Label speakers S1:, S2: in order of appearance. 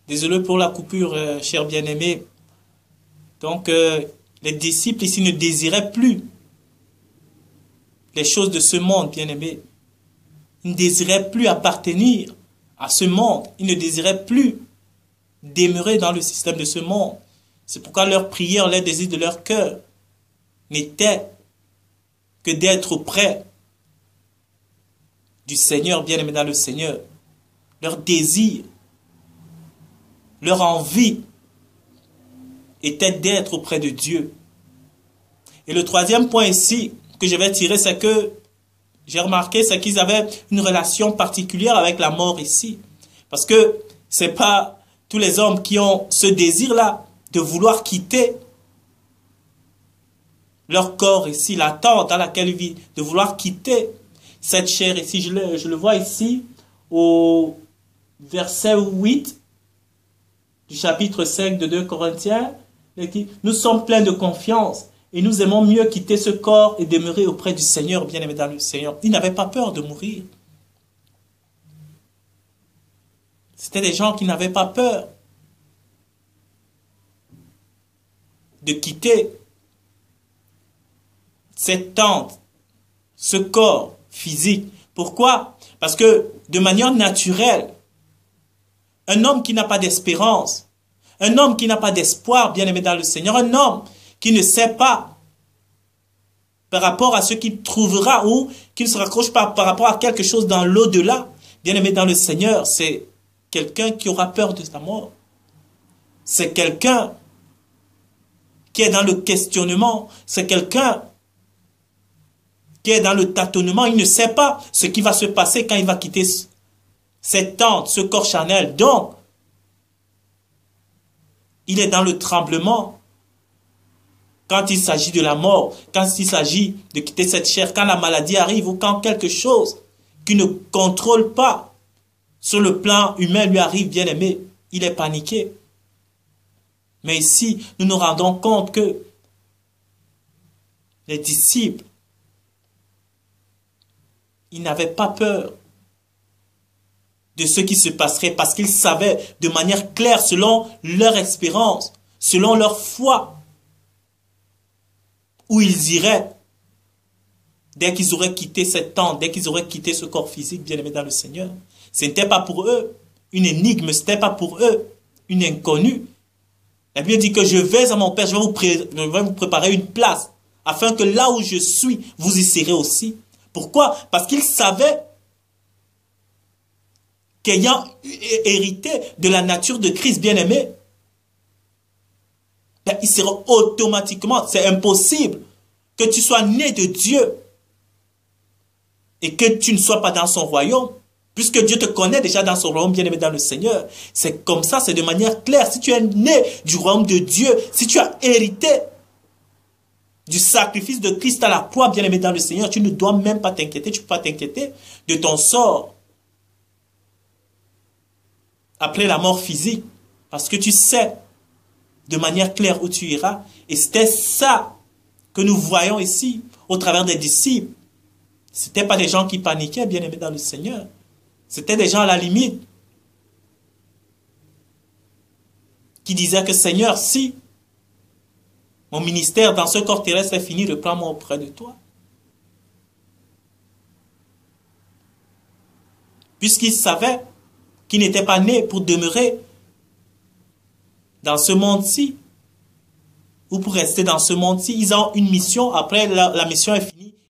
S1: Désolé pour la coupure, cher bien-aimé. Donc, les disciples ici ne désiraient plus les choses de ce monde, bien-aimé. Ils ne désiraient plus appartenir à ce monde. Ils ne désiraient plus demeurer dans le système de ce monde. C'est pourquoi leur prière, les désirs de leur cœur n'étaient que d'être auprès du Seigneur, bien-aimé dans le Seigneur. Leur désir, leur envie était d'être auprès de Dieu. Et le troisième point ici que je vais tirer, c'est que j'ai remarqué, c'est qu'ils avaient une relation particulière avec la mort ici. Parce que c'est pas tous les hommes qui ont ce désir-là de vouloir quitter leur corps ici, la tente dans laquelle ils vivent, de vouloir quitter cette chair ici. Je le vois ici au verset 8 du chapitre 5 de 2 Corinthiens. Nous sommes pleins de confiance et nous aimons mieux quitter ce corps et demeurer auprès du Seigneur, bien-aimé dans le Seigneur. Ils n'avaient pas peur de mourir. C'était des gens qui n'avaient pas peur de quitter cette tente, ce corps physique. Pourquoi? Parce que de manière naturelle, un homme qui n'a pas d'espérance, un homme qui n'a pas d'espoir, bien-aimé dans le Seigneur, un homme qui ne sait pas par rapport à ce qu'il trouvera ou qui ne se raccroche pas par rapport à quelque chose dans l'au-delà, bien-aimé dans le Seigneur, c'est quelqu'un qui aura peur de sa mort. C'est quelqu'un qui est dans le questionnement. C'est quelqu'un qui est dans le tâtonnement. Il ne sait pas ce qui va se passer quand il va quitter cette tente, ce corps charnel. Donc, il est dans le tremblement. Quand il s'agit de la mort, quand il s'agit de quitter cette chair, quand la maladie arrive ou quand quelque chose qu'il ne contrôle pas sur le plan humain lui arrive, bien aimé, il est paniqué. Mais ici, nous nous rendons compte que les disciples, ils n'avaient pas peur de ce qui se passerait parce qu'ils savaient de manière claire, selon leur expérience, selon leur foi, où ils iraient dès qu'ils auraient quitté cette tente, dès qu'ils auraient quitté ce corps physique bien-aimé dans le Seigneur. Ce n'était pas pour eux une énigme, ce n'était pas pour eux une inconnue. La Bible dit que je vais à mon Père, je vais vous préparer une place, afin que là où je suis, vous y serez aussi. Pourquoi? Parce qu'ils savaient qu'ayant hérité de la nature de Christ bien-aimé, ben, ils seront automatiquement, c'est impossible que tu sois né de Dieu et que tu ne sois pas dans son royaume, puisque Dieu te connaît déjà dans son royaume, bien-aimé dans le Seigneur. C'est comme ça, c'est de manière claire. Si tu es né du royaume de Dieu, si tu as hérité du sacrifice de Christ à la croix, bien-aimé dans le Seigneur, tu ne dois même pas t'inquiéter, tu ne peux pas t'inquiéter de ton sort après la mort physique, parce que tu sais de manière claire où tu iras. Et c'était ça que nous voyons ici, au travers des disciples. Ce n'étaient pas des gens qui paniquaient, bien-aimés dans le Seigneur. C'était des gens à la limite qui disaient que Seigneur, si mon ministère dans ce corps terrestre est fini, reprends-moi auprès de toi. Puisqu'ils savaient qu'ils n'étaient pas nés pour demeurer dans ce monde-ci ou pour rester dans ce monde-ci. Ils ont une mission, après la mission est finie.